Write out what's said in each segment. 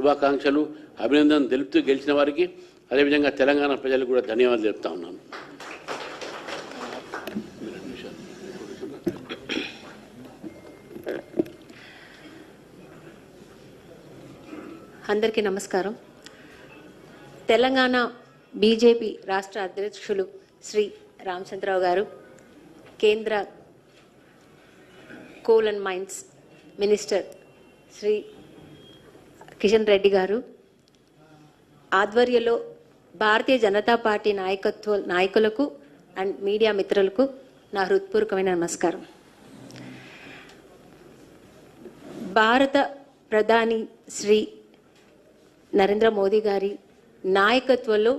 శుభాకాంక్షలు అభినందనలు తెలుపుతూ గెలిచిన వారికి అదేవిధంగా తెలంగాణ ప్రజలకు కూడా ధన్యవాదాలు చెప్తా ఉన్నాను. అందరికీ నమస్కారం. తెలంగాణ బీజేపీ రాష్ట్ర అధ్యక్షులు శ్రీ రామచంద్రరావు గారు, కేంద్ర coal and mines minister Shri Kishan Reddy గారు ఆధ్వర్యంలో భారతీయ జనతా పార్టీ నాయకులకు అండ్ మీడియా మిత్రులకు నా హృత్పూర్వకమైన నమస్కారం. భారత ప్రధాని శ్రీ నరేంద్ర మోదీ గారి నాయకత్వంలో,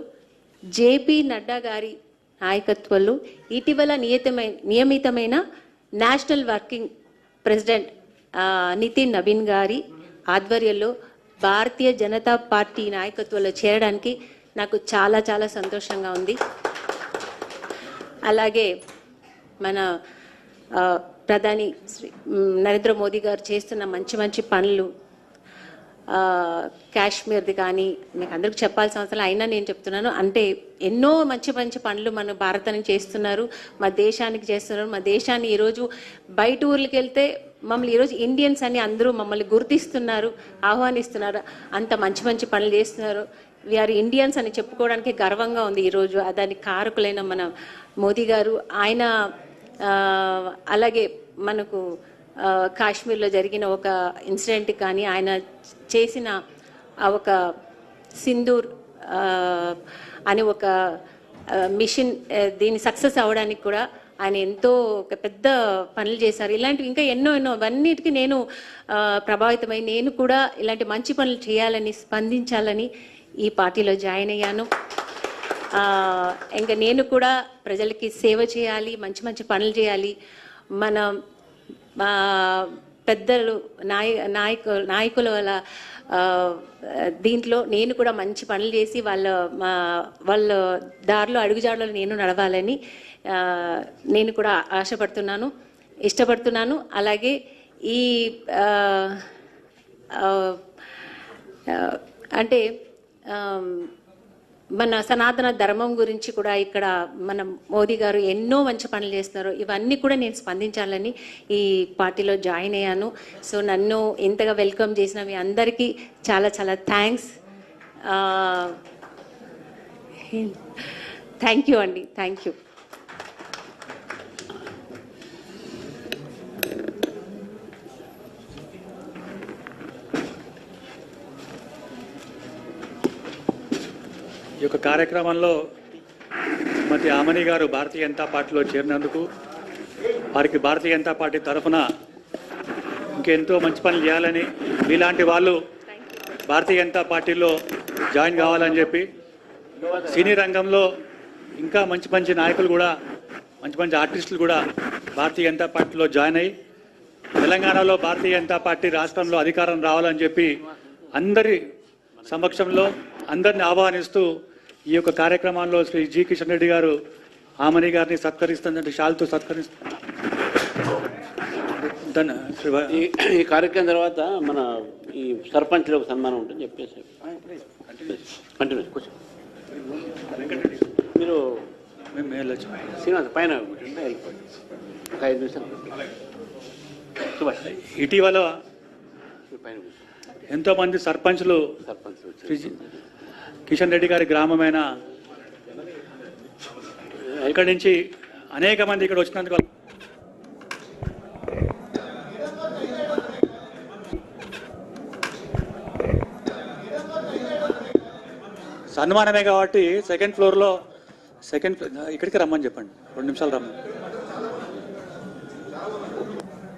జేపీ నడ్డా గారి నాయకత్వంలో ఇటీవల నియమితమైన national working president Nitin Naveen గారి ఆధ్వర్యంలో భారతీయ జనతా పార్టీ నాయకత్వంలో చేరడానికి నాకు చాలా చాలా సంతోషంగా ఉంది. అలాగే మన ప్రధాని శ్రీ నరేంద్ర మోదీ గారు చేస్తున్న మంచి మంచి పనులు, కాశ్మీర్ది కానీ మీకు అందరికి చెప్పాల్సిన అవసరం అయినా నేను చెప్తున్నాను. అంటే ఎన్నో మంచి మంచి పనులు మన భారతానికి చేస్తున్నారు, మా దేశానికి చేస్తున్నారు. మా దేశాన్ని ఈరోజు బయట ఊర్లకి వెళ్తే మమ్మల్ని ఈరోజు ఇండియన్స్ అని అందరూ మమ్మల్ని గుర్తిస్తున్నారు, ఆహ్వానిస్తున్నారు. అంత మంచి మంచి పనులు చేస్తున్నారు. వీఆర్ ఇండియన్స్ అని చెప్పుకోవడానికి గర్వంగా ఉంది ఈరోజు. దానికి కారకులైన మన మోదీ గారు, ఆయన అలాగే మనకు కాశ్మీర్లో జరిగిన ఒక ఇన్సిడెంట్ కానీ, ఆయన చేసిన ఒక సింధూర్ అని ఒక మిషన్, దీన్ని సక్సెస్ అవ్వడానికి కూడా ఆయన ఎంతో ఒక పెద్ద పనులు చేశారు. ఇలాంటివి ఇంకా ఎన్నో అవన్నిటికీ నేను ప్రభావితమై నేను కూడా ఇలాంటి మంచి పనులు చేయాలని, స్పందించాలని ఈ పార్టీలో జాయిన్ అయ్యాను. ఇంకా నేను కూడా ప్రజలకి సేవ చేయాలి, మంచి మంచి పనులు చేయాలి. మన పెద్దలు నాయకుల వల్ల దీంట్లో నేను కూడా మంచి పనులు చేసి వాళ్ళ దారిలో అడుగుజాడలో నేను నడవాలని నేను కూడా ఆశపడుతున్నాను, ఇష్టపడుతున్నాను. అలాగే ఈ అంటే మన సనాతన ధర్మం గురించి కూడా ఇక్కడ మన మోదీ గారు ఎన్నో మంచి పనులు చేస్తున్నారు. ఇవన్నీ కూడా నేను స్పందించాలని ఈ పార్టీలో జాయిన్ అయ్యాను. సో నన్ను ఇంతగా వెల్కమ్ చేసిన మీ అందరికీ చాలా చాలా థ్యాంక్స్. థ్యాంక్ యూ అండి, థ్యాంక్ యూ. ఈ యొక్క కార్యక్రమంలో శ్రీమతి ఆమని గారు భారతీయ జనతా పార్టీలో చేరినందుకు వారికి భారతీయ జనతా పార్టీ తరఫున ఇంకెంతో మంచి పనులు చేయాలని, మీలాంటి వాళ్ళు భారతీయ జనతా పార్టీలో జాయిన్ కావాలని చెప్పి, సినీ రంగంలో ఇంకా మంచి మంచి నాయకులు కూడా, మంచి మంచి ఆర్టిస్టులు కూడా భారతీయ జనతా పార్టీలో జాయిన్ అయ్యి తెలంగాణలో భారతీయ జనతా పార్టీ రాష్ట్రంలో అధికారం రావాలని చెప్పి అందరి సమక్షంలో అందరిని ఆహ్వానిస్తూ ఈ యొక్క కార్యక్రమంలో శ్రీ జి కిషన్ రెడ్డి గారు ఆమని గారిని సత్కరిస్తుందంటే షాల్తో సత్కరిస్తారు. ఈ కార్యక్రమం తర్వాత మన ఈ సర్పంచ్లకు సన్మానం ఉంటుంది చెప్పేసి కంటిన్యూ కూర్చో. మీరు శ్రీనివాస్ పైన వెళ్ళిపోండి, ఒక 5 నిమిషాలు. ఇటీవల పైన ఎంతోమంది సర్పంచ్లు కిషన్ రెడ్డి గారి గ్రామమైన ఇక్కడి నుంచి అనేక మంది ఇక్కడ వచ్చినందుకు సన్మానమే కాబట్టి సెకండ్ ఫ్లోర్లో ఇక్కడికి రమ్మని చెప్పండి, 2 నిమిషాలు రమ్మని.